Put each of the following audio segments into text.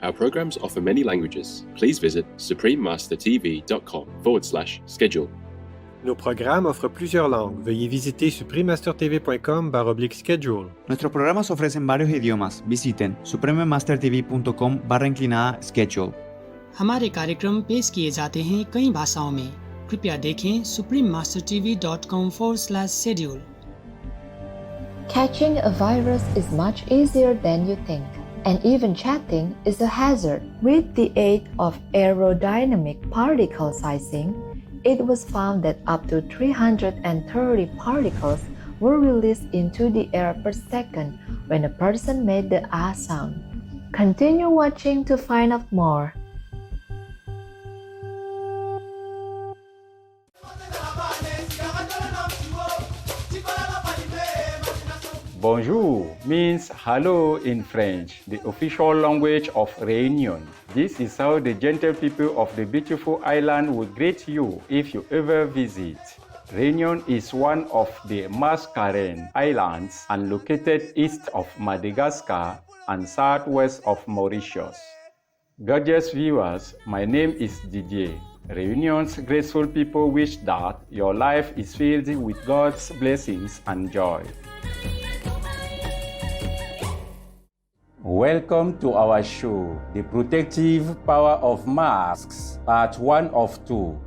Our programs offer many languages. Please visit suprememastertv.com/schedule. Nos programmes offrent plusieurs langues. Veuillez visiter suprememastertv.com/schedule. Nuestros programas ofrecen varios idiomas. Visiten suprememastertv.com/schedule. हमारे कार्यक्रम पेश किए जाते हैं कई भाषाओं में। कृपया देखें suprememastertv.com/schedule. Catching a virus is much easier than you think, and even chatting is a hazard. With the aid of aerodynamic particle sizing, it was found that up to 330 particles were released into the air per second when a person made the ah sound. Continue watching to find out more. Bonjour means hello in French, the official language of Réunion. This is how the gentle people of the beautiful island will greet you if you ever visit. Réunion is one of the Mascarenes Islands and located east of Madagascar and southwest of Mauritius. Gorgeous viewers, my name is Didier. Réunion's graceful people wish that your life is filled with God's blessings and joy. Welcome to our show, The Protective Power of Masks, Part 1 of 2.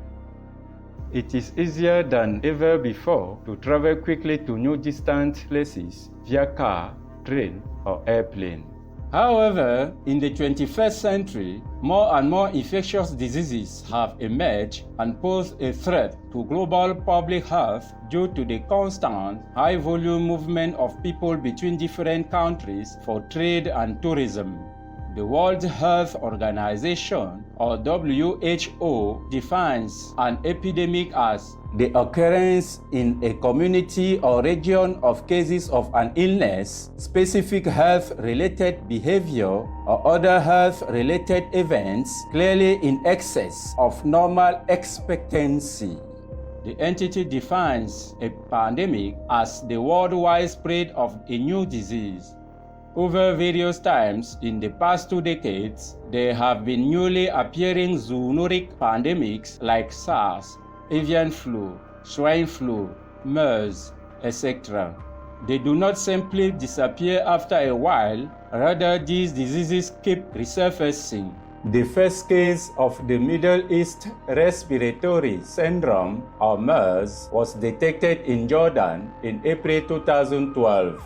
It is easier than ever before to travel quickly to new distant places via car, train, or airplane. However, in the 21st century, more and more infectious diseases have emerged and pose a threat to global public health due to the constant, high-volume movement of people between different countries for trade and tourism. The World Health Organization, or WHO, defines an epidemic as the occurrence in a community or region of cases of an illness, specific health-related behavior, or other health-related events clearly in excess of normal expectancy. The entity defines a pandemic as the worldwide spread of a new disease. Over various times in the past 2 decades, there have been newly appearing zoonotic pandemics like SARS, avian flu, swine flu, MERS, etc. They do not simply disappear after a while, rather these diseases keep resurfacing. The first case of the Middle East Respiratory Syndrome, or MERS, was detected in Jordan in April 2012.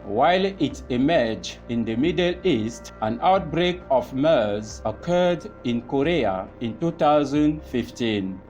While it emerged in the Middle East, an outbreak of MERS occurred in Korea in 2015.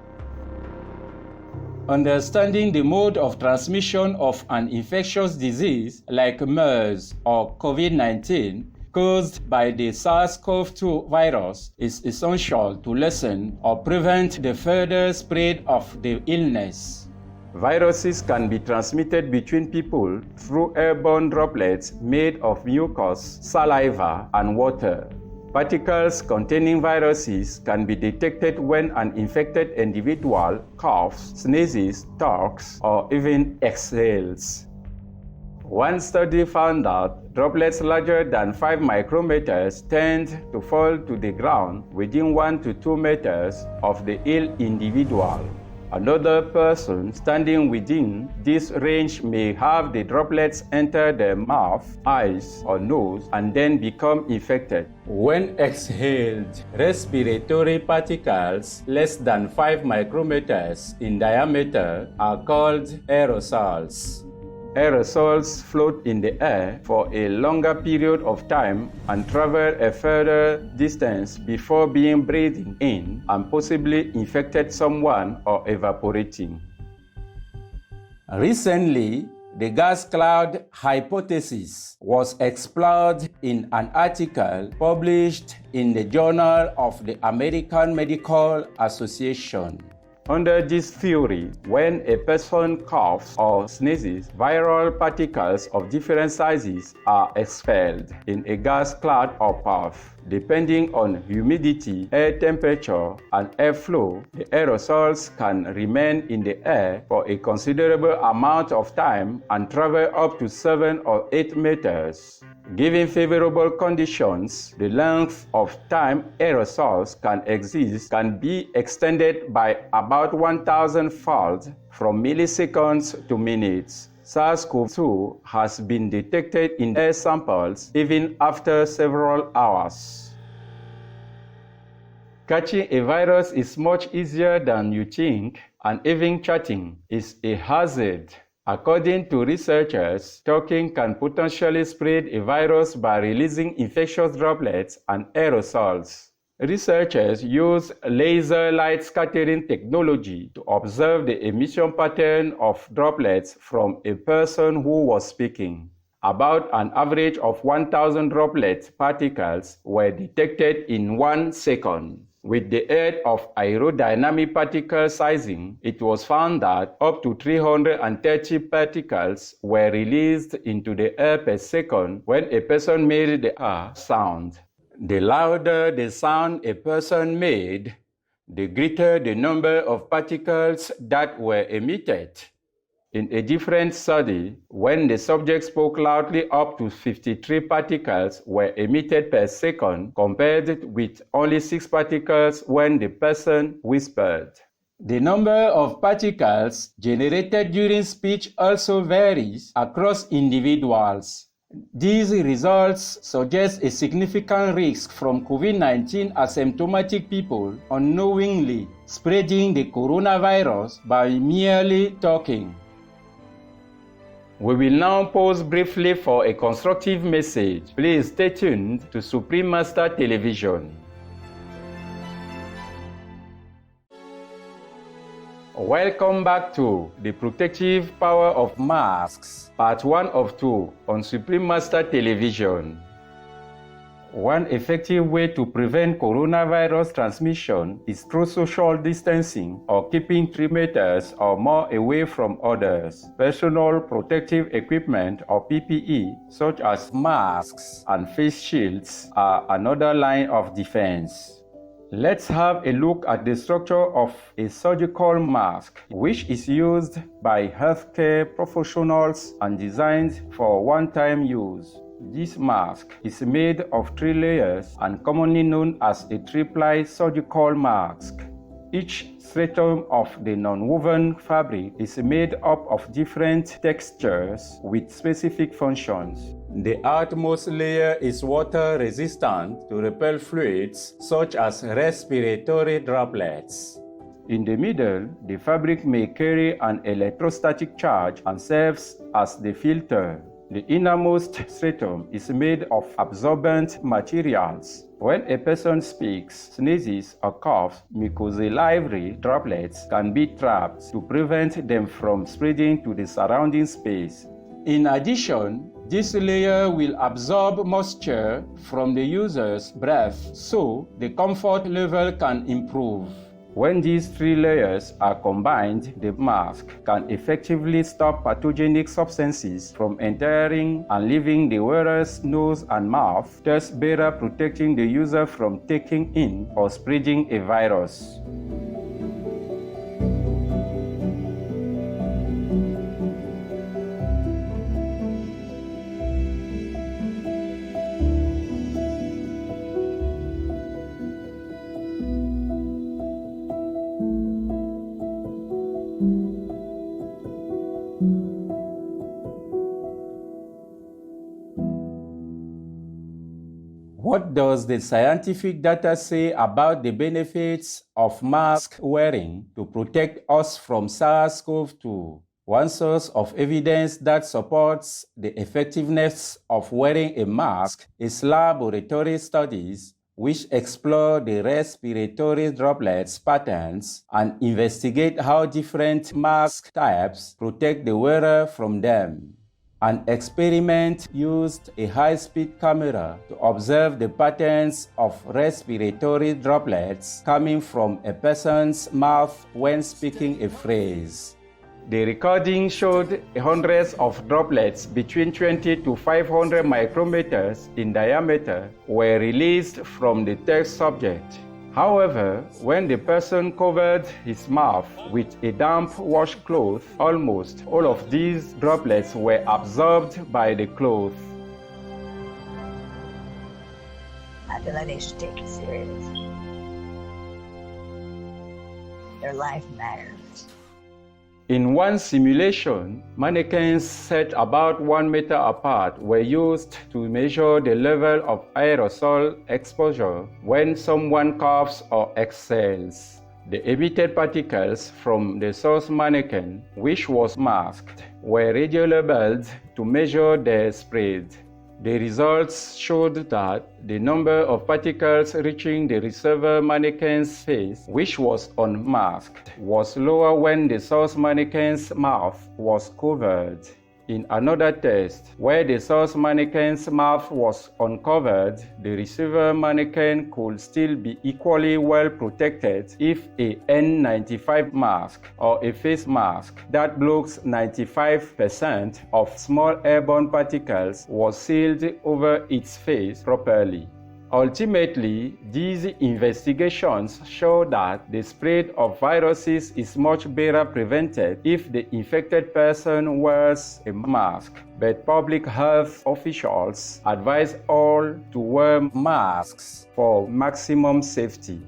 Understanding the mode of transmission of an infectious disease like MERS or COVID-19 caused by the SARS-CoV-2 virus is essential to lessen or prevent the further spread of the illness. Viruses can be transmitted between people through airborne droplets made of mucus, saliva, and water. Particles containing viruses can be detected when an infected individual coughs, sneezes, talks, or even exhales. One study found that droplets larger than 5 micrometers tend to fall to the ground within 1 to 2 meters of the ill individual. Another person standing within this range may have the droplets enter their mouth, eyes, or nose and then become infected. When exhaled, respiratory particles less than 5 micrometers in diameter are called aerosols. Aerosols float in the air for a longer period of time and travel a further distance before being breathed in and possibly infected someone or evaporating. Recently, the gas cloud hypothesis was explored in an article published in the Journal of the American Medical Association. Under this theory, when a person coughs or sneezes, viral particles of different sizes are expelled in a gas cloud or puff. Depending on humidity, air temperature, and airflow, the aerosols can remain in the air for a considerable amount of time and travel up to 7 or 8 meters. Given favorable conditions, the length of time aerosols can exist can be extended by about 1,000-fold from milliseconds to minutes. SARS-CoV-2 has been detected in air samples even after several hours. Catching a virus is much easier than you think, and even chatting is a hazard. According to researchers, talking can potentially spread a virus by releasing infectious droplets and aerosols. Researchers use laser light scattering technology to observe the emission pattern of droplets from a person who was speaking. About an average of 1,000 droplet particles were detected in 1 second. With the aid of aerodynamic particle sizing, it was found that up to 330 particles were released into the air per second when a person made the R sound. The louder the sound a person made, the greater the number of particles that were emitted. In a different study, when the subject spoke loudly, up to 53 particles were emitted per second, compared with only 6 particles when the person whispered. The number of particles generated during speech also varies across individuals. These results suggest a significant risk from COVID-19 asymptomatic people unknowingly spreading the coronavirus by merely talking. We will now pause briefly for a constructive message. Please stay tuned to Supreme Master Television. Welcome back to The Protective Power of Masks, Part 1 of 2 on Supreme Master Television. One effective way to prevent coronavirus transmission is through social distancing or keeping 3 meters or more away from others. Personal protective equipment or PPE, such as masks and face shields, are another line of defense. Let's have a look at the structure of a surgical mask, which is used by healthcare professionals and designed for one-time use. This mask is made of 3 layers and commonly known as a triple surgical mask. Each stratum of the non-woven fabric is made up of different textures with specific functions. The outermost layer is water resistant to repel fluids such as respiratory droplets. In the middle, the fabric may carry an electrostatic charge and serves as the filter. The innermost stratum is made of absorbent materials. When a person speaks, sneezes, or coughs, mucosal droplets can be trapped to prevent them from spreading to the surrounding space. In addition, this layer will absorb moisture from the user's breath, so the comfort level can improve. When these 3 layers are combined, the mask can effectively stop pathogenic substances from entering and leaving the wearer's nose and mouth, thus better protecting the user from taking in or spreading a virus. What does the scientific data say about the benefits of mask wearing to protect us from SARS-CoV-2? One source of evidence that supports the effectiveness of wearing a mask is laboratory studies which explore the respiratory droplets patterns and investigate how different mask types protect the wearer from them. An experiment used a high-speed camera to observe the patterns of respiratory droplets coming from a person's mouth when speaking a phrase. The recording showed hundreds of droplets between 20 to 500 micrometers in diameter were released from the test subject. However, when the person covered his mouth with a damp washcloth, almost all of these droplets were absorbed by the cloth. I feel like they should take it serious. Their life matters. In one simulation, mannequins set about 1 meter apart were used to measure the level of aerosol exposure when someone coughs or exhales. The emitted particles from the source mannequin, which was masked, were radiolabeled to measure their spread. The results showed that the number of particles reaching the receiver mannequin's face, which was unmasked, was lower when the source mannequin's mouth was covered. In another test, where the source mannequin's mouth was uncovered, the receiver mannequin could still be equally well protected if a N95 mask or a face mask that blocks 95% of small airborne particles was sealed over its face properly. Ultimately, these investigations show that the spread of viruses is much better prevented if the infected person wears a mask. But public health officials advise all to wear masks for maximum safety.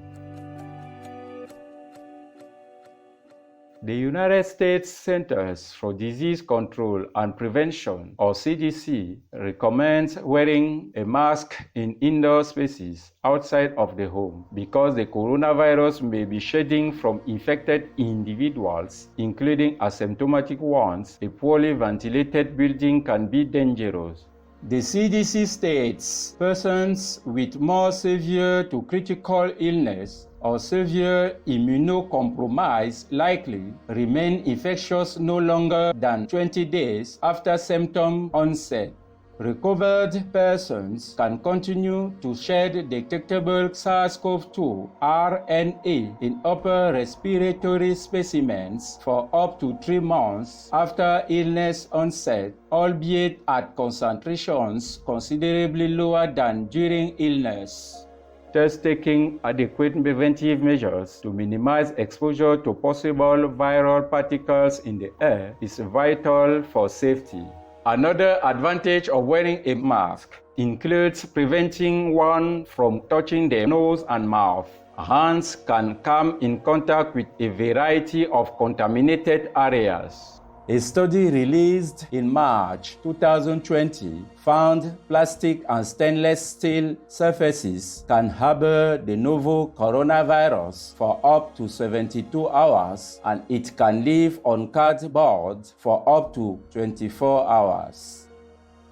The United States Centers for Disease Control and Prevention, or CDC, recommends wearing a mask in indoor spaces outside of the home because the coronavirus may be shedding from infected individuals, including asymptomatic ones. A poorly ventilated building can be dangerous. The CDC states persons with more severe to critical illness or severe immunocompromise likely remain infectious no longer than 20 days after symptom onset. Recovered persons can continue to shed detectable SARS-CoV-2 RNA in upper respiratory specimens for up to 3 months after illness onset, albeit at concentrations considerably lower than during illness. Thus, taking adequate preventive measures to minimize exposure to possible viral particles in the air is vital for safety. Another advantage of wearing a mask includes preventing one from touching the nose and mouth. Hands can come in contact with a variety of contaminated areas. A study released in March 2020 found plastic and stainless steel surfaces can harbor the novel coronavirus for up to 72 hours, and it can live on cardboard for up to 24 hours.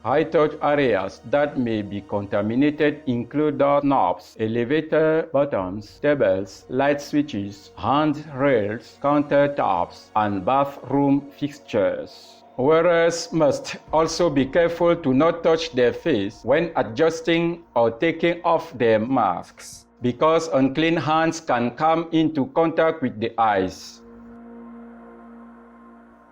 High-touch areas that may be contaminated include doorknobs, elevator buttons, tables, light switches, handrails, countertops, and bathroom fixtures. Wearers must also be careful to not touch their face when adjusting or taking off their masks, because unclean hands can come into contact with the eyes.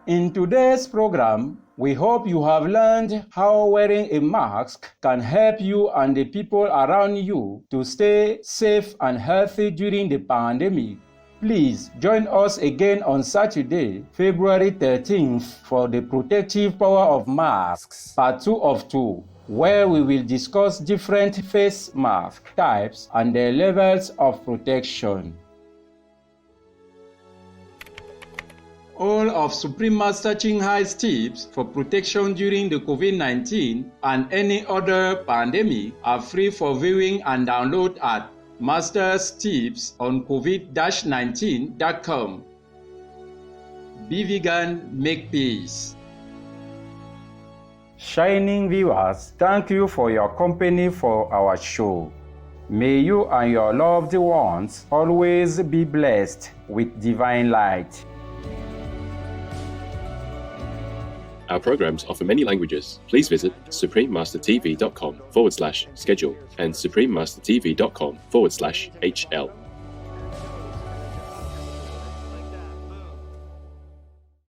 In today's program, we hope you have learned how wearing a mask can help you and the people around you to stay safe and healthy during the pandemic. Please join us again on Saturday, February 13th for the protective power of masks, part 2 of 2, where we will discuss different face mask types and their levels of protection. All of Supreme Master Ching Hai's tips for protection during the COVID-19 and any other pandemic are free for viewing and download at Master's Tips on COVID-19.com. Be vegan, make peace. Shining viewers, thank you for your company for our show. May you and your loved ones always be blessed with divine light. Our programs offer many languages. Please visit suprememastertv.com/schedule and suprememastertv.com/HL.